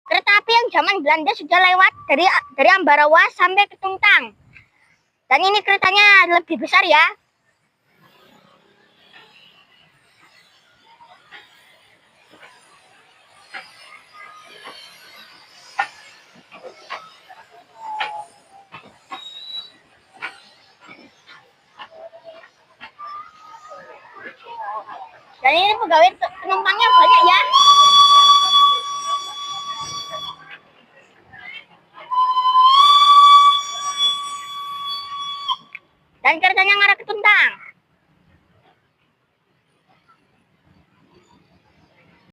Kereta api yang zaman Belanda sudah lewat dari Ambarawa sampai ke Tuntang. Dan ini keretanya lebih besar ya. Dan ini pegawai penumpangnya banyak ya. Dan keretanya ngarah ke Tuntang.